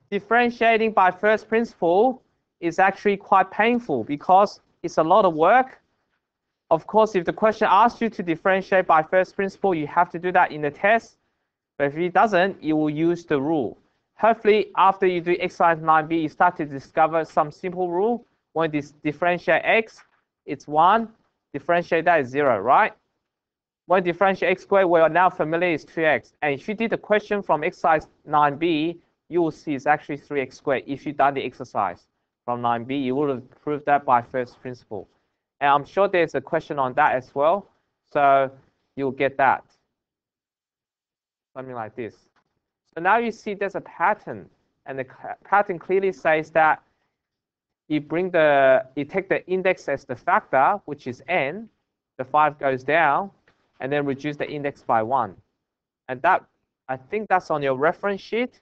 differentiating by first principle is actually quite painful because it's a lot of work. Of course, if the question asks you to differentiate by first principle, you have to do that in the test. But if it doesn't, you will use the rule. Hopefully, after you do exercise 9b, you start to discover some simple rule. When this differentiate x, it's 1. Differentiate that is 0, right? When differentiate x squared, we are now familiar is 2x. And if you did the question from exercise 9b, you will see it's actually 3x squared. If you've done the exercise from 9b, you would have proved that by first principle. And I'm sure there's a question on that as well. So you'll get that. Something like this. So now you see there's a pattern. And the pattern clearly says that you take the index as the factor, which is n, the 5 goes down, and then reduce the index by 1. And that, I think that's on your reference sheet.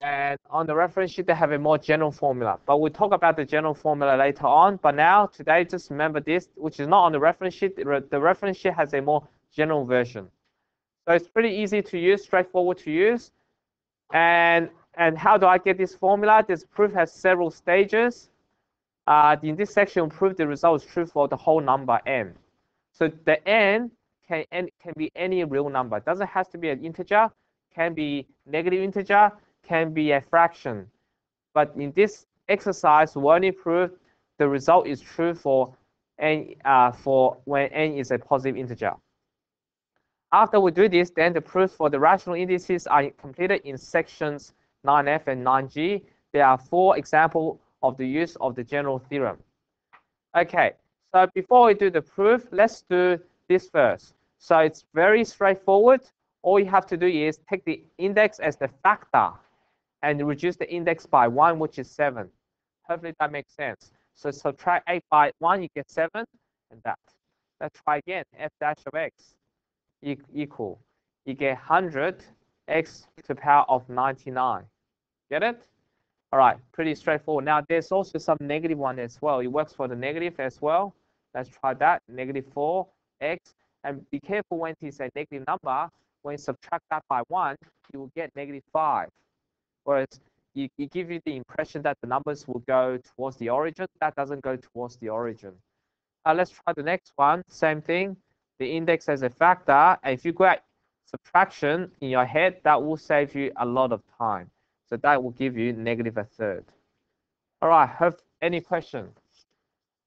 And on the reference sheet, they have a more general formula. But we'll talk about the general formula later on. But now, today, just remember this, which is not on the reference sheet. The reference sheet has a more general version. So it's pretty easy to use, straightforward to use. And how do I get this formula? This proof has several stages. In this section, prove the result is true for the whole number n. So the n can be any real number. It doesn't have to be an integer. Can be negative integer. Can be a fraction. But in this exercise, we only prove the result is true for n for when n is a positive integer. After we do this, then the proofs for the rational indices are completed in sections 9f and 9g. There are 4 examples of the use of the general theorem. Okay, so before we do the proof, let's do this first. So it's very straightforward. All you have to do is take the index as the factor and reduce the index by 1, which is 7. Hopefully that makes sense. So subtract 8 by 1, you get 7, and that. Let's try again. F dash of x equal. You get 100 x to the power of 99. Get it? All right, pretty straightforward. Now, there's also some negative one as well. It works for the negative as well. Let's try that. Negative 4x. And be careful when it's a negative number. When you subtract that by 1, you will get negative 5. Whereas it gives you the impression that the numbers will go towards the origin. That doesn't go towards the origin. Let's try the next one. Same thing. The index as a factor. And if you get subtraction in your head, that will save you a lot of time. So that will give you negative 1/3. All right, have any questions?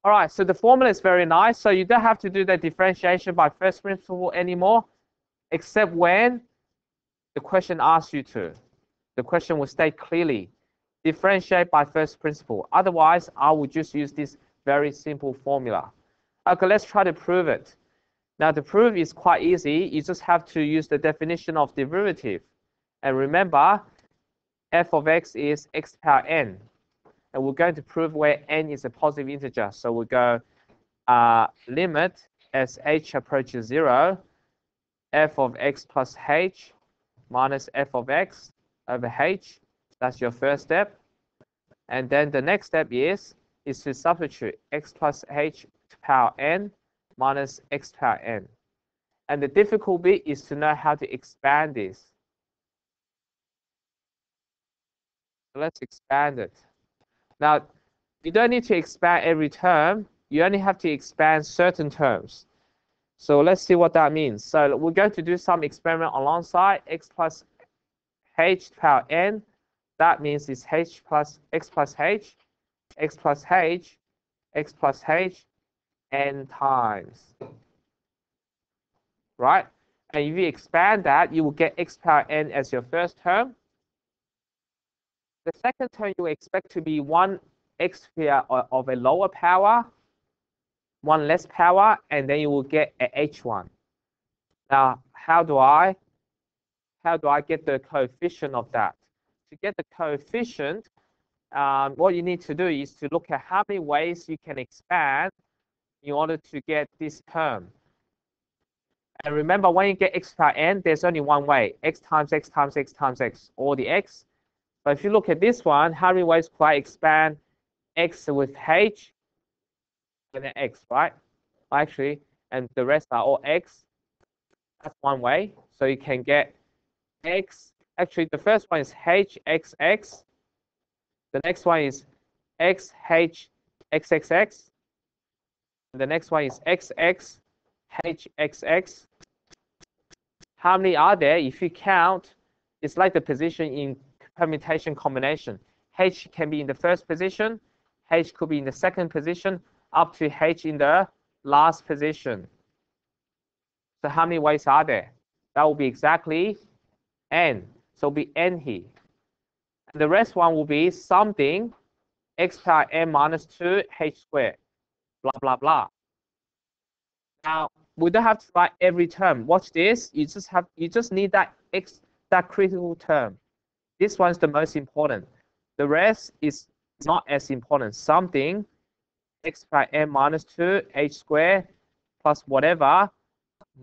All right, so the formula is very nice. So you don't have to do the differentiation by first principle anymore, except when the question asks you to. The question will state clearly, differentiate by first principle. Otherwise, I would just use this very simple formula. Okay, let's try to prove it. Now, the proof is quite easy. You just have to use the definition of derivative. And remember, f of x is x to the power n. And we're going to prove where n is a positive integer. So we go limit as h approaches 0, f of x plus h minus f of x over h. That's your first step. And then the next step is to substitute x plus h to the power n minus x to the power n. And the difficult bit is to know how to expand this. So let's expand it. Now, you don't need to expand every term. You only have to expand certain terms. So let's see what that means. So we're going to do some experiment alongside x plus h to the power n. That means it's h plus x plus h, x plus h, x plus h, n times. Right? And if you expand that, you will get x to the power n as your first term. The second term you expect to be 1 x here of a lower power, 1 less power, and then you will get a h1. Now, how do I get the coefficient of that? To get the coefficient, what you need to do is to look at how many ways you can expand in order to get this term. And remember, when you get x to the power n, there's only one way, x times x times x times x, or the x. But if you look at this one, how many ways could I expand x with h and then x, right? Actually, and the rest are all x. That's one way. So you can get x Actually, the first one is hxx. The next one is xhxxx. The next one is xxhxx. How many are there? If you count, it's like the position in permutation combination. H can be in the first position, H could be in the second position, up to H in the last position. So how many ways are there? That will be exactly n. So it'll be n here. And the rest one will be something x power n minus 2 h squared, blah, blah, blah. Now, we don't have to write every term. Watch this. You just need that critical term. This one's the most important. The rest is not as important. Something x power n minus 2 h squared plus whatever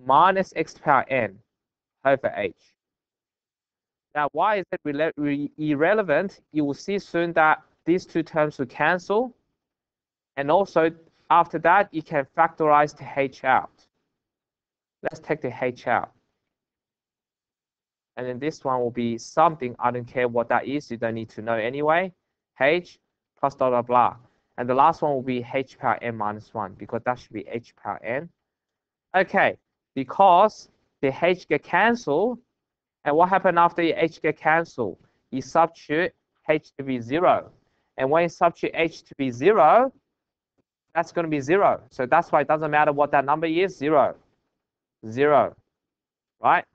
minus x power n over h. Now, why is it irrelevant? You will see soon that these two terms will cancel. And also, after that, you can factorize the h out. Let's take the h out. And then this one will be something, I don't care what that is, you don't need to know anyway. H plus blah, blah, blah. And the last one will be h power n minus 1, because that should be h power n. Okay, because the h get cancelled, and what happened after the h get cancelled? You substitute h to be 0. And when you substitute h to be 0, that's going to be 0. So that's why it doesn't matter what that number is, 0. 0, right?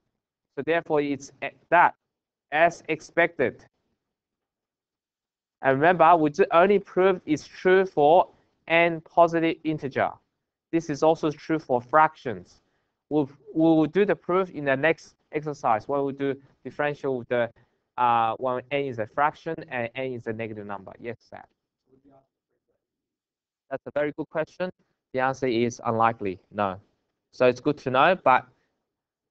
So therefore, it's that as expected. And remember, we only proved it's true for n positive integer. This is also true for fractions. We'll do the proof in the next exercise where we do differential with the when n is a fraction and n is a negative number. Yes, Sam. That's a very good question. The answer is unlikely, no. So it's good to know, but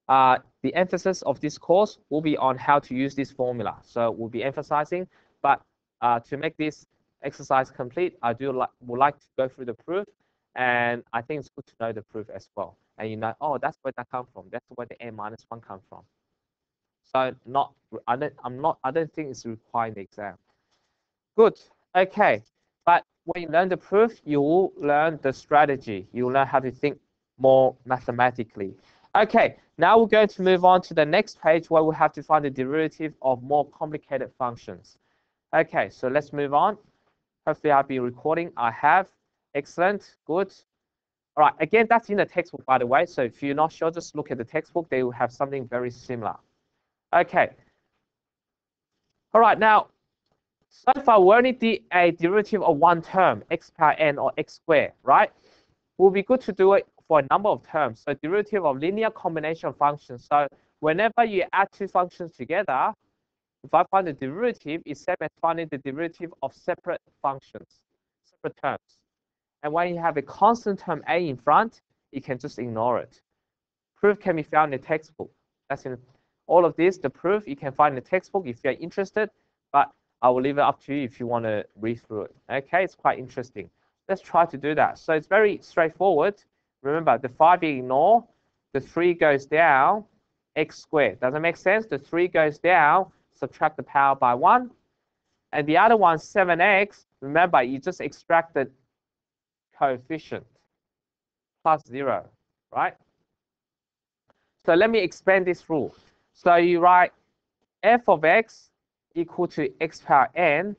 the emphasis of this course will be on how to use this formula. So we'll be emphasizing, but to make this exercise complete, I would like to go through the proof, and I think it's good to know the proof as well. And you know, oh, that's where that comes from. That's where the n minus 1 comes from. So I don't think it's required in the exam. Good. Okay. But when you learn the proof, you will learn the strategy. You will learn how to think more mathematically. Okay, now we're going to move on to the next page where we have to find the derivative of more complicated functions. Okay, so let's move on. Hopefully I'll be recording. I have. Excellent. Good. All right, again, that's in the textbook, by the way. So if you're not sure, just look at the textbook. They will have something very similar. Okay. All right, now, so far we only did a derivative of one term, x power n or x squared, right? It will be good to do it for a number of terms. So derivative of linear combination of functions. So whenever you add two functions together, if I find the derivative, it's same as finding the derivative of separate functions, separate terms. And when you have a constant term a in front, you can just ignore it. Proof can be found in the textbook. That's in all of this, the proof you can find in the textbook if you're interested, but I will leave it up to you if you want to read through it. Okay, it's quite interesting. Let's try to do that. So it's very straightforward. Remember, the 5 you ignore, the 3 goes down, x squared. Does that make sense? The 3 goes down, subtract the power by 1. And the other one, 7x, remember, you just extract the coefficient plus 0, right? So let me expand this rule. So you write f of x equal to x power n,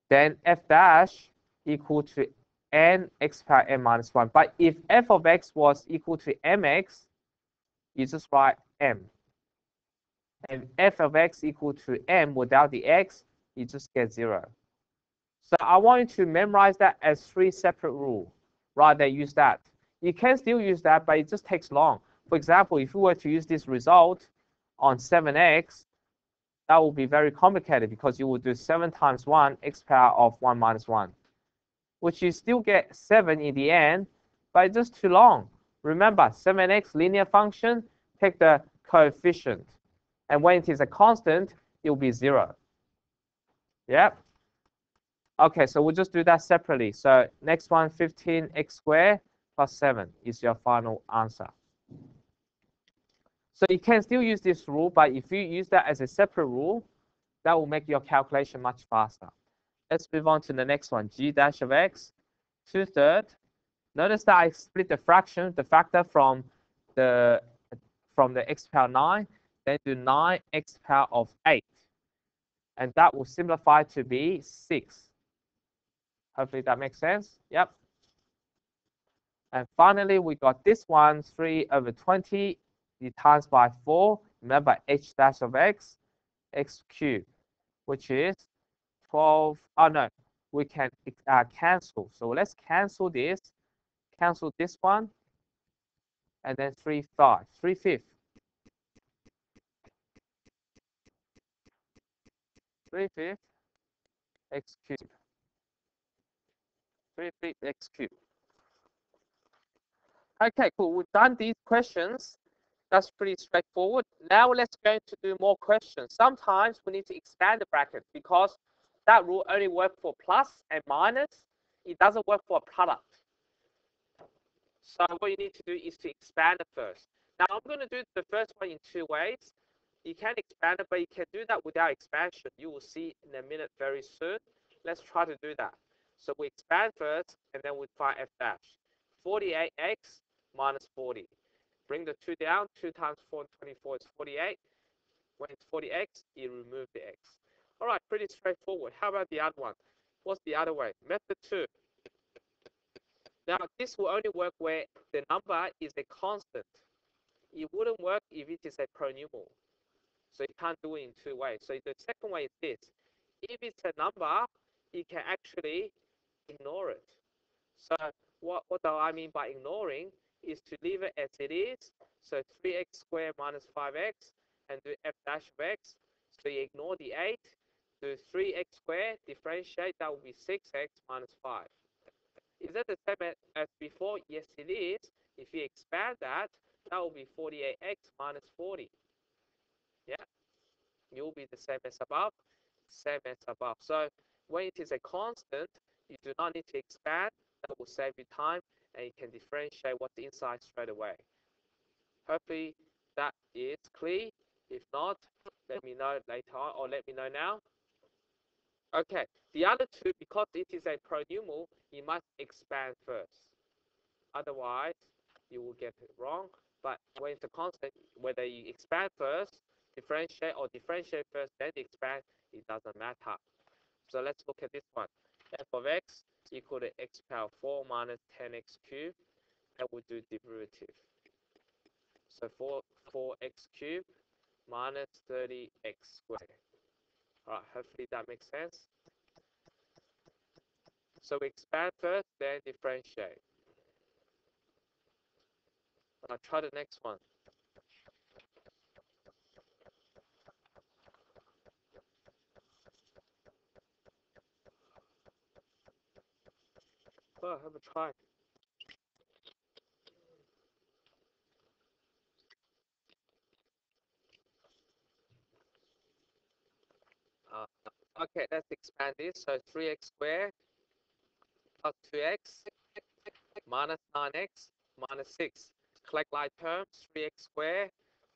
then f dash equal to n x power n minus 1. But if f of x was equal to mx, you just write m. And f of x equal to m without the x, you just get 0. So I want you to memorize that as 3 separate rules rather than use that. You can still use that, but it just takes long. For example, if you were to use this result on 7x, that will be very complicated because you will do 7 times 1 x power of 1 minus 1, which you still get 7 in the end, but it's just too long. Remember, 7x linear function, take the coefficient. And when it is a constant, it will be 0. Yep. Okay, so we'll just do that separately. So next one, 15x squared plus 7 is your final answer. So you can still use this rule, but if you use that as a separate rule, that will make your calculation much faster. Let's move on to the next one, g dash of x, 2/3. Notice that I split the fraction, the factor from the x power 9, then do 9x power of 8. And that will simplify to be 6. Hopefully that makes sense. Yep. And finally, we got this one, 3/20, times by 4. Remember, h dash of x cubed, which is 12. Oh, no, we can cancel. So let's cancel this one, and then 3/5, 3/5. 3/5 x cubed. 3/5 x cubed. Okay, cool. We've done these questions. That's pretty straightforward. Now let's go to do more questions. Sometimes we need to expand the bracket because that rule only works for plus and minus. It doesn't work for a product. So what you need to do is to expand it first. Now I'm going to do the first one in 2 ways. You can expand it, but you can do that without expansion. You will see in a minute very soon. Let's try to do that. So we expand first, and then we find f dash. 48x minus 40. Bring the 2 down. 2 times 4 and 24 is 48. When it's 40x, you remove the x. All right, pretty straightforward. How about the other one? What's the other way? Method 2. Now, this will only work where the number is a constant. It wouldn't work if it is a pronumeral. So you can't do it in 2 ways. So the second way is this. If it's a number, you can actually ignore it. So what do I mean by ignoring? Is to leave it as it is. So 3x squared minus 5x, and do f dash of x. So you ignore the 8. Do 3x squared, differentiate, that will be 6x minus 5. Is that the same as before? Yes, it is. If you expand that, that will be 48x minus 40. Yeah, it will be the same as above, same as above. So when it is a constant, you do not need to expand. That will save you time, and you can differentiate what's inside straight away. Hopefully that is clear. If not, let me know later on, or let me know now. Okay, the other two, because it is a pronumeral, you must expand first. Otherwise, you will get it wrong. But when it's a constant, whether you expand first, differentiate, or differentiate first, then expand, it doesn't matter. So let's look at this one. F of x equal to x power 4 minus 10x cubed. That would do derivative. So 4x cubed minus 30x squared. All right, hopefully that makes sense. So we expand first, then differentiate. I'll try the next one. Oh, have a try. Okay, let's expand this. So 3x squared plus 2x minus 9x minus 6. Collect like terms, 3x squared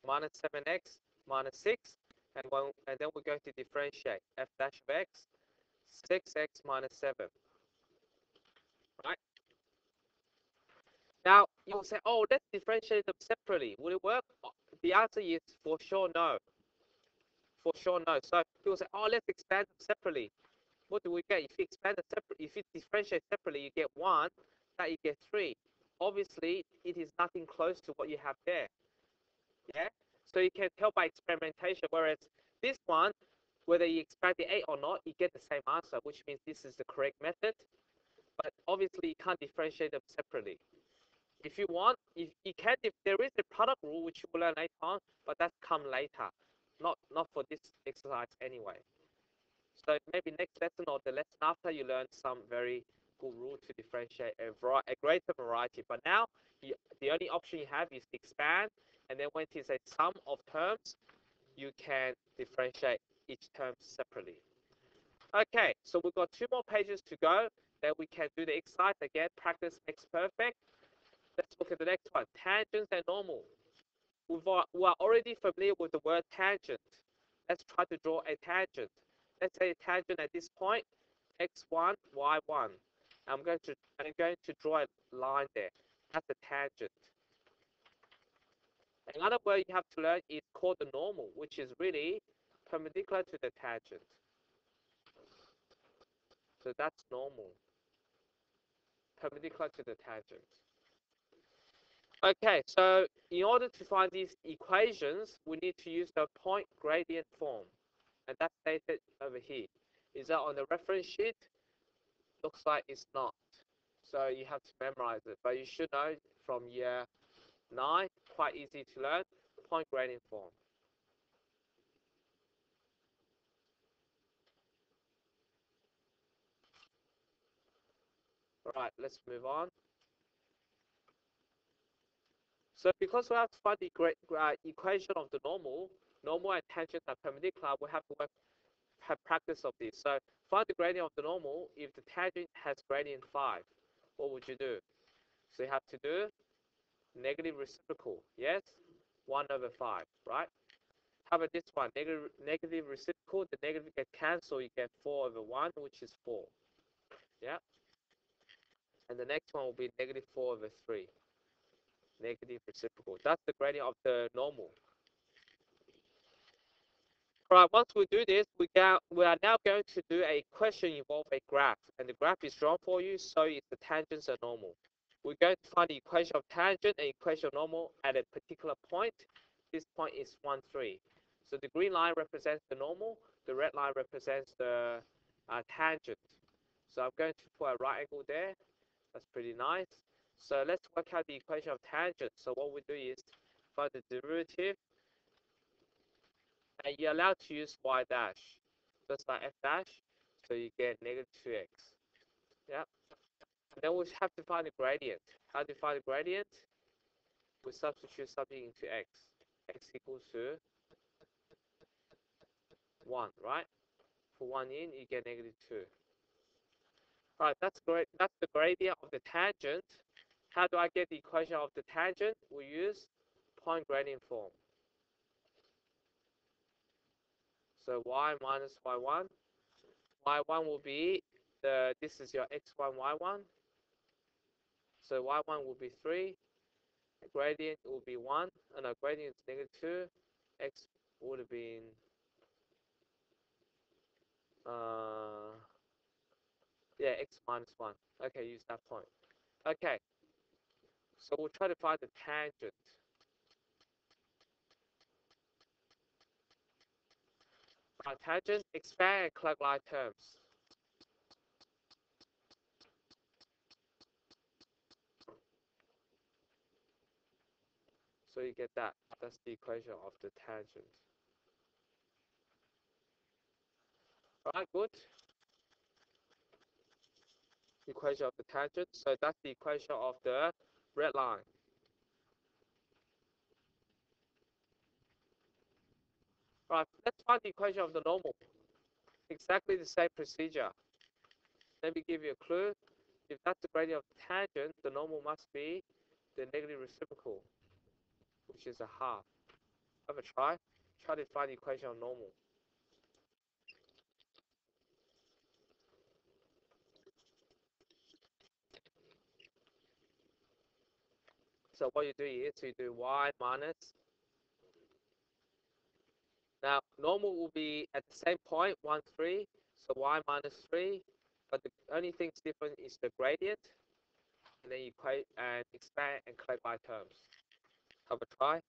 minus 7x minus 6. And then we're going to differentiate f dash of x, 6x minus 7. Right? Now, you'll say, oh, let's differentiate them separately. Will it work? The answer is for sure no. For sure no. So you'll say, oh, let's expand them separately. What do we get? If you expand it separately, if you differentiate separately, you get 1, that you get 3. Obviously, it is nothing close to what you have there. Yeah? So you can tell by experimentation, whereas this one, whether you expand the 8 or not, you get the same answer, which means this is the correct method. But obviously, you can't differentiate them separately. If you want, you can, if there is a product rule, which you will learn later on, but that's come later, not for this exercise anyway. So maybe next lesson or the lesson after, you learn some very good rule to differentiate a greater variety. But now, the only option you have is to expand, and then when it is a sum of terms, you can differentiate each term separately. Okay, so we've got 2 more pages to go. Then we can do the exercise again. Practice makes perfect. Let's look at the next one. Tangents and normal. we are already familiar with the word tangent. Let's try to draw a tangent. Let's say a tangent at this point, x1, y1. I'm going to draw a line there. That's a tangent. Another word you have to learn is called the normal, which is really perpendicular to the tangent. So that's normal, perpendicular to the tangent. Okay, so in order to find these equations, we need to use the point gradient form. And that's stated over here. Is that on the reference sheet? Looks like it's not. So you have to memorize it. But you should know from year 9, quite easy to learn, point gradient form. All right, let's move on. So because we have to find the equation of the normal and tangent are perpendicular, we have to have practice of this. So find the gradient of the normal if the tangent has gradient 5. What would you do? So you have to do negative reciprocal, yes? 1 over 5, right? How about this one? Negative reciprocal, the negative get cancelled, you get 4 over 1, which is 4. Yeah? And the next one will be negative 4 over 3. Negative reciprocal. That's the gradient of the normal. Alright, once we do this, we are now going to do a question involving a graph. And the graph is drawn for you, so if the tangents are normal. We're going to find the equation of tangent and equation of normal at a particular point. This point is 1, 3. So the green line represents the normal, the red line represents the tangent. So I'm going to put a right angle there. That's pretty nice. So let's work out the equation of tangent. So what we do is find the derivative, and you're allowed to use y dash, just like f dash. So you get negative 2x. Yeah. And then we have to find the gradient. How do you find the gradient? We substitute something into x. X equals to 1, right? For 1 in, you get negative 2. All right, that's great. That's the gradient of the tangent. How do I get the equation of the tangent? We use point gradient form. So y minus y1. Y1 will be this is your x1, y1. So y1 will be 3. Gradient will be 1. And our gradient is negative 2. X would have been yeah, x minus 1. Okay, use that point. Okay, so we'll try to find the tangent. Our tangent, expand and collect line terms. So you get that. That's the equation of the tangent. Alright, good. Equation of the tangent. So that's the equation of the red line. Right, let's find the equation of the normal. Exactly the same procedure. Let me give you a clue. If that's the gradient of the tangent, the normal must be the negative reciprocal, which is a half. Have a try. Try to find the equation of normal. So what you do is you do y minus. Now, normal will be at the same point, 1, 3. So y minus 3. But the only thing's different is the gradient. And then you equate and expand and collect by terms. Have a try.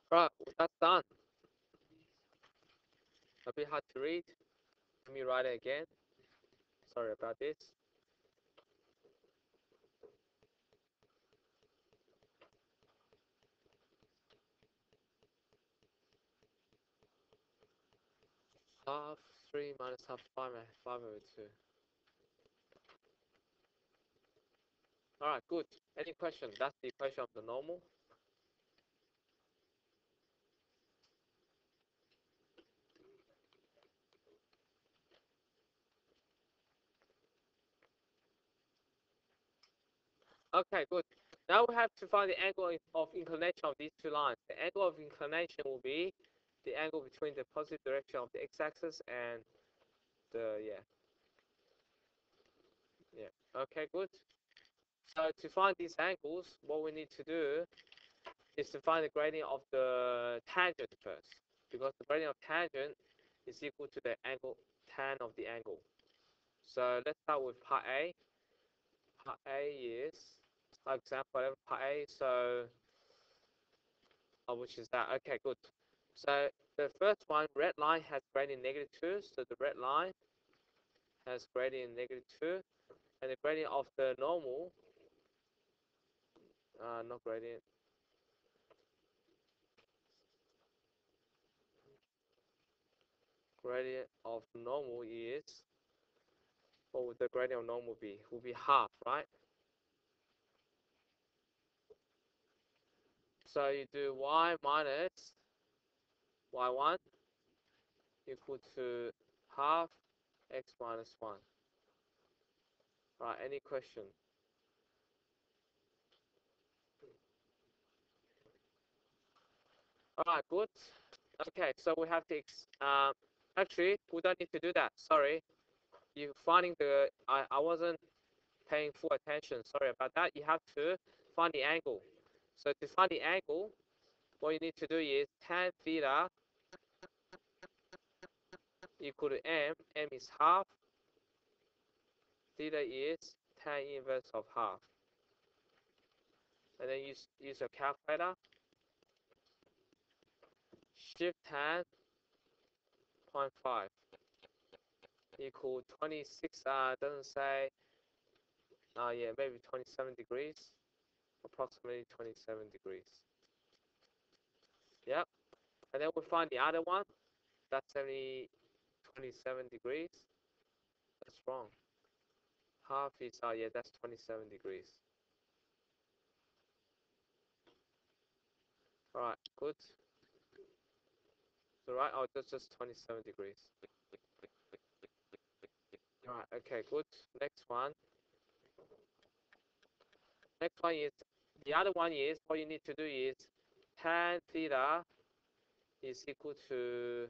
Right, that's done. A bit hard to read. Let me write it again. Sorry about this. Half 3 minus half 5 over 2. All right, good. Any question? That's the equation of the normal. Okay, good. Now we have to find the angle of inclination of these two lines. The angle of inclination will be the angle between the positive direction of the x-axis and the, yeah. Okay, good. So to find these angles, what we need to do is to find the gradient of the tangent first, because the gradient of tangent is equal to the angle tan of the angle. So let's start with part A. Part A is, for example, part A, so, which is that, okay, good. So the first one, red line has gradient -2, so the red line has gradient -2, and the gradient of the normal, not gradient, gradient of normal is, what would the gradient of normal be? Will be half, right? So you do y minus y1 equal to half x minus 1. Right, any question? All right, good. Okay, so we have to, actually, we don't need to do that. Sorry. You finding the, I wasn't paying full attention. Sorry about that. You have to find the angle. So to find the angle, what you need to do is tan theta equal to m. M is half. Theta is tan inverse of half. And then use your calculator. Shift tan 0.5 equal 26. Doesn't say. Yeah, maybe 27 degrees. Approximately 27 degrees. Yep. And then we find the other one. That's 27 degrees. That's wrong. Half is, yeah, that's 27 degrees. All right, good. So right, that's just 27 degrees. All right, okay, good. Next one. Next one is, the other one is, what you need to do is tan theta is equal to,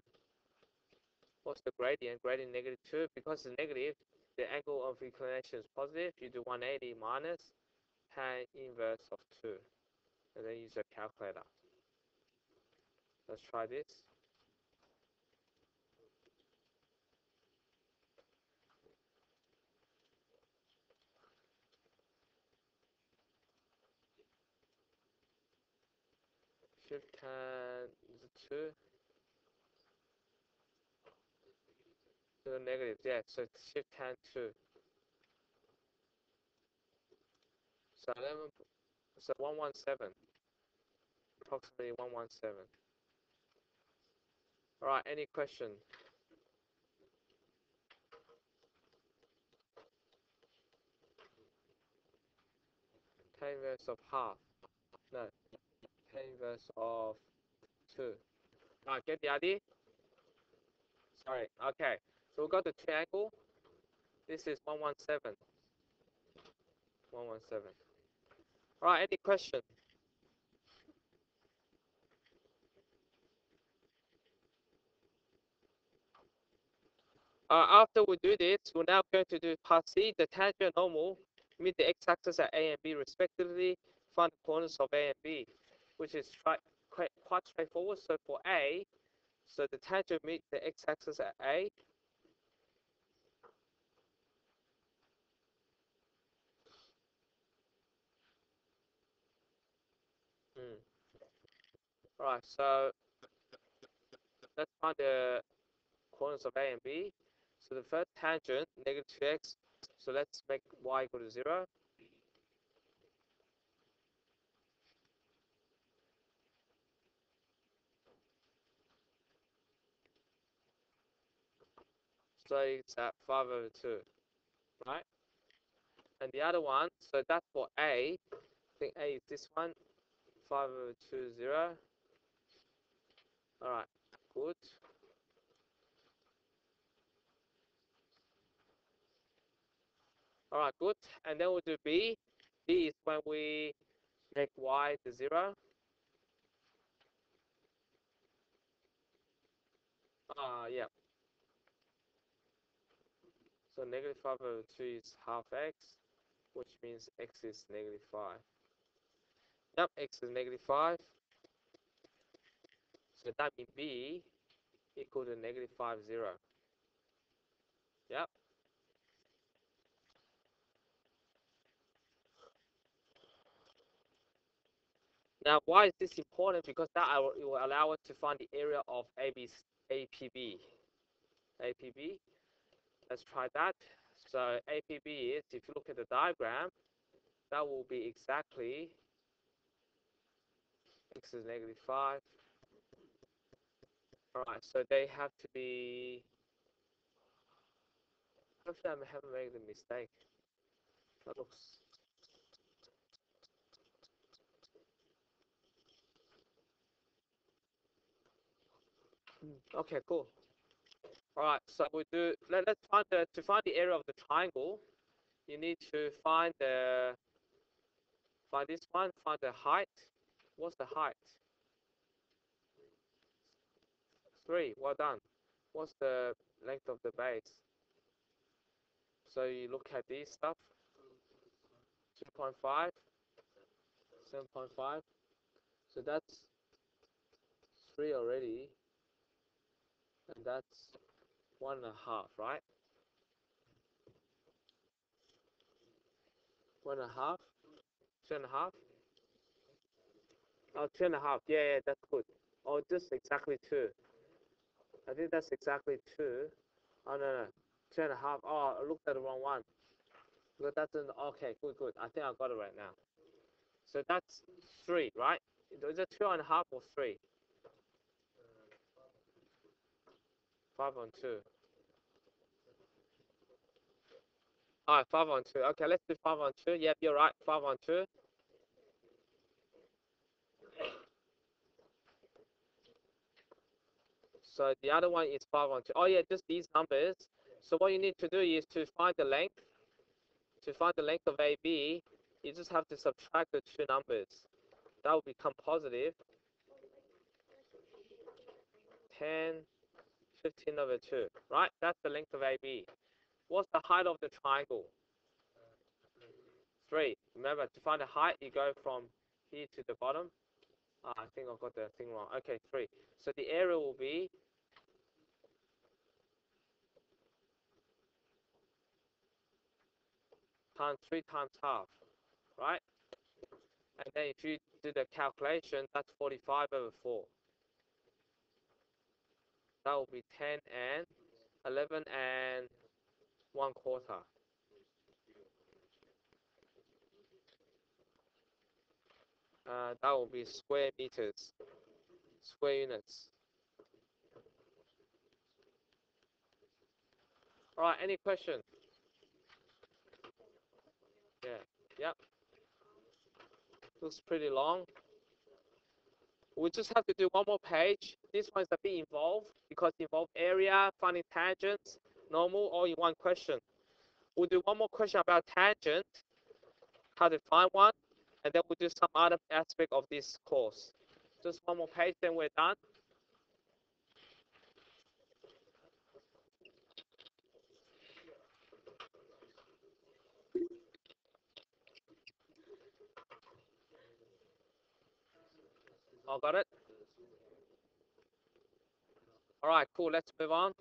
what's the gradient? Gradient -2. Because it's negative, the angle of inclination is positive. You do 180 minus tan inverse of 2. And then use your calculator. Let's try this. Shift tan is 2. To the negative, yeah, so shift tan 2. So 11, so 117, approximately 117. All right, any question? Tan inverse of half. No, tan inverse of 2. All right, get the idea? Sorry, okay. So we got the triangle. This is 117. 117. All right, any question? After we do this, we're now going to do part C, the tangent normal, meet the x-axis at A and B respectively, find the corners of A and B, which is quite straightforward. So for A, so the tangent meets the x-axis at A. All right, so let's find the corners of A and B. So the first tangent, -2x, so let's make y equal to 0. So it's at 5/2, right? And the other one, so that's for A. I think A is this one, 5020. All right, good. All right, good. And then we'll do B. B is when we make Y to 0. Yeah. So negative 5/2 is half x, which means x is negative 5. Yep, x is negative 5. So that means B equal to negative 5, 0. Yep. Now, why is this important? Because that it will allow us to find the area of APB. APB. Let's try that. So APB is, if you look at the diagram, that will be exactly x is negative 5. All right, so they have to be. Hopefully, I haven't made a mistake. That looks. Okay, cool. All right, so we do. Let's find to find the area of the triangle. You need to find this one. Find the height. What's the height? 3. Well done. What's the length of the base? So you look at this stuff. 2.5, 7.5. So that's 3 already, and that's 1.5, right? 1.5, 2.5. Oh, 2.5. Yeah, that's good. Oh, just exactly 2. I think that's exactly 2. Oh, no. 2.5. Oh, I looked at the wrong one. But that's okay, good. I think I got it right now. So that's 3, right? Is it 2.5 or 3? 5 on 2. All right, 5 on 2. Okay, let's do 5 on 2. Yep, you're right. 5 on 2. So the other one is 5 on 2. Oh, yeah, just these numbers. So what you need to do is to find the length. To find the length of AB, you just have to subtract the two numbers. That will become positive. 10, 15 over 2. Right? That's the length of AB. What's the height of the triangle? 3. Remember, to find the height, you go from here to the bottom. I think I got the thing wrong. Okay, 3. So the area will be times 3 times half, right? And then if you do the calculation, that's 45 over 4. That will be 10 and 11 and 1/4. That will be square meters, square units. All right, any question? Yeah, yep. Looks pretty long. We just have to do one more page. This one's a bit involved because it involves area, finding tangents, normal, all in one question. We'll do one more question about tangent, how to find one, and then we'll do some other aspect of this course. Just one more page, then we're done. All got it? All right, cool. Let's move on.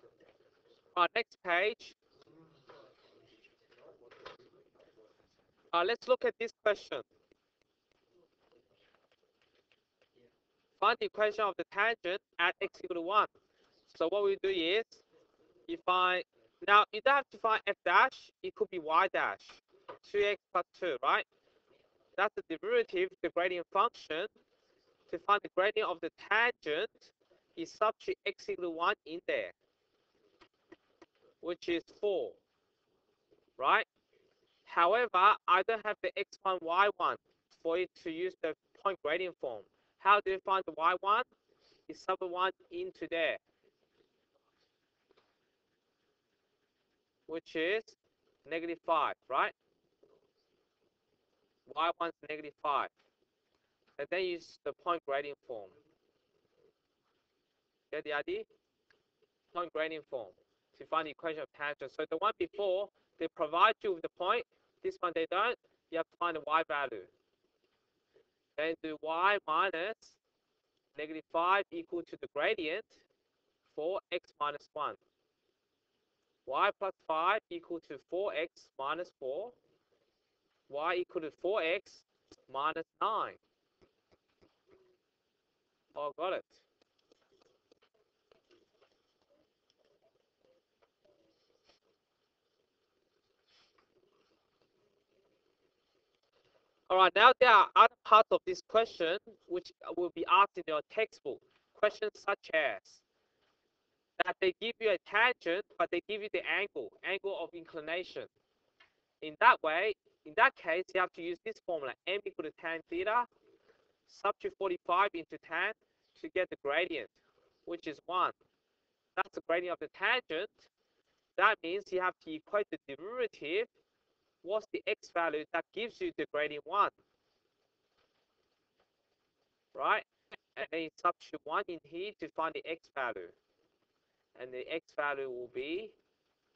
All right, next page. Let's look at this question. Find the equation of the tangent at x equal to 1. So what we do is, you find, now you don't have to find f dash, it could be y dash, 2x plus 2, right? That's the derivative, the gradient function. To find the gradient of the tangent, you substitute x equal to 1 in there, which is 4, right? However, I don't have the x1, y1 for it to use the point gradient form. How do you find the y1? You sub 1 into there, which is -5, right? Y1 is -5. And then use the point gradient form. Get the idea? Point gradient form to find the equation of tangent. So the one before, they provide you with the point. This one they don't. You have to find the y value. Then do y minus -5 equal to the gradient for x minus 1. Y plus 5 equal to 4x minus 4. Y equal to 4x minus 9. Oh, got it. All right, now there are other parts of this question which will be asked in your textbook. Questions such as that they give you a tangent, but they give you the angle of inclination. In that way, in that case, you have to use this formula, m equal to tan theta, substitute 45 into tan to get the gradient, which is 1. That's the gradient of the tangent. That means you have to equate the derivative. What's the x value that gives you the gradient 1? Right? And then you substitute 1 in here to find the x value. And the x value will be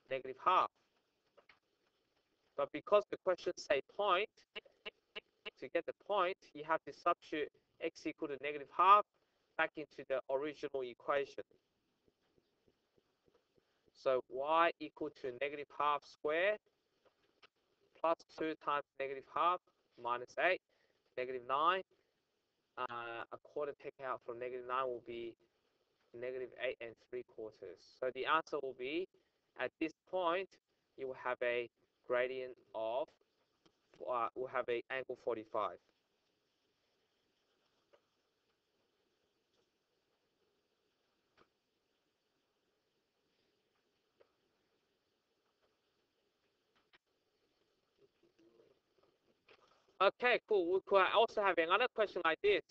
-12. But because the question say point, to get the point, you have to substitute x equal to -12 back into the original equation. So y equal to -12 squared plus 2 times -12 minus 8, -9. A quarter taken out from -9 will be -8 3/4. So the answer will be, at this point, you will have a gradient of, will have an angle 45. Okay, cool. We could also have another question like this.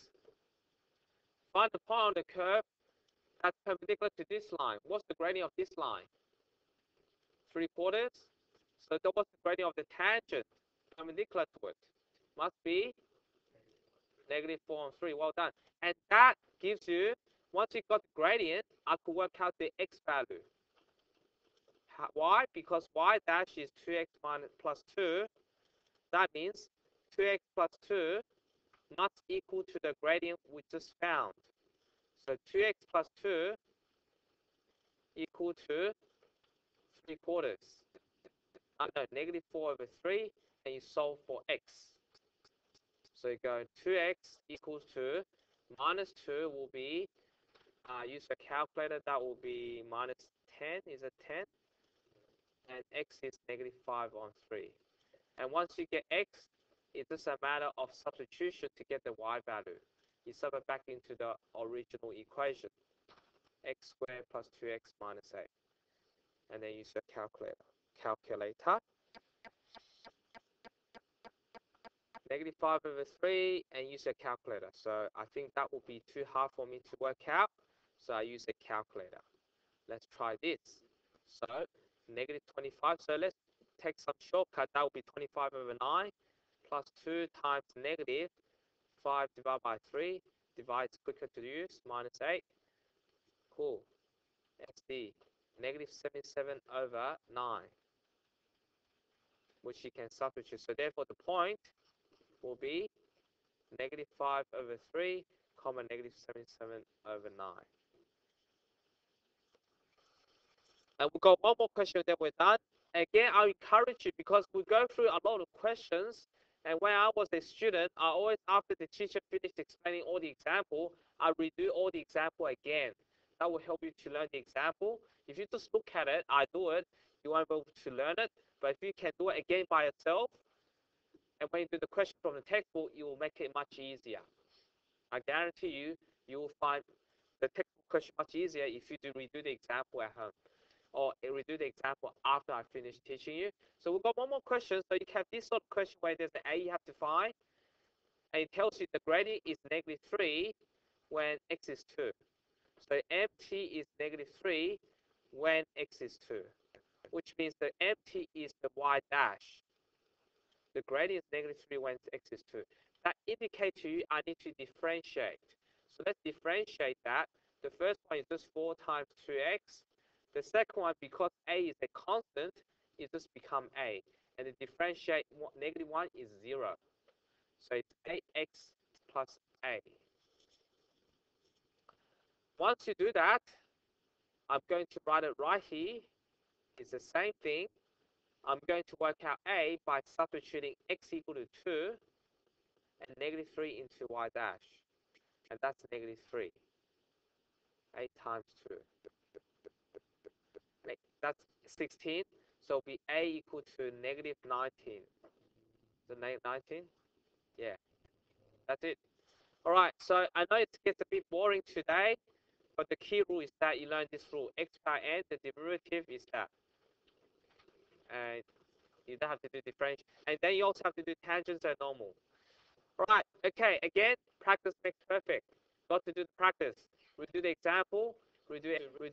Find the point on the curve that's perpendicular to this line. What's the gradient of this line? 3/4. So that was the gradient of the tangent perpendicular to it. Must be -4 and 3. Well done. And that gives you, once you got the gradient, I could work out the x value. Why? Because y dash is 2x minus plus 2. That means 2x plus 2 must equal to the gradient we just found. So 2x plus 2 equal to 3/4. No, -4/3, and you solve for x. So you go 2x equals to -2 will be, use a calculator, that will be -10, is it 10? And x is -5 on 3. And once you get x, it's just a matter of substitution to get the y value. You sub it back into the original equation, x squared plus 2x minus 8. And then use your calculator. -5/3, and use a calculator. So I think that would be too hard for me to work out. So I use a calculator. Let's try this. So -25. So let's take some shortcut. That would be 25/9 plus 2 times -5 divided by 3. Divides quicker to use. -8. Cool. XD. -77/9. Which you can substitute. So therefore the point will be -5/3, comma -77/9. And we've got one more question that we're done. Again, I encourage you, because we go through a lot of questions. And when I was a student, I always, after the teacher finished explaining all the example, I redo all the example again. That will help you to learn the example. If you just look at it, I do it, you won't be able to learn it. But if you can do it again by yourself, and when you do the question from the textbook, it will make it much easier. I guarantee you, you will find the textbook question much easier if you do redo the example at home. or redo the example after I finish teaching you. So we've got one more question. So you have this sort of question where there's an a you have to find, and it tells you the gradient is -3 when x is 2. So mt is -3 when x is 2, which means the mt is the y dash. The gradient is -3 when x is 2. That indicates to you I need to differentiate. So let's differentiate that. The first one is just 4 times 2x. The second one, because a is a constant, it just become a. And the differentiate -1 is 0. So it's ax plus a. Once you do that, I'm going to write it right here. It's the same thing. I'm going to work out a by substituting x equal to 2 and -3 into y dash. And that's -3. 8 times 2. That's 16. So it'll be a equal to -19. The 19? Yeah, that's it. All right, so I know it gets a bit boring today, but the key rule is that you learn this rule. X power n, the derivative is that. And you don't have to do differential. And then you also have to do tangents and normal. All right, okay, again, practice makes perfect. Got to do the practice. Redo the example, redo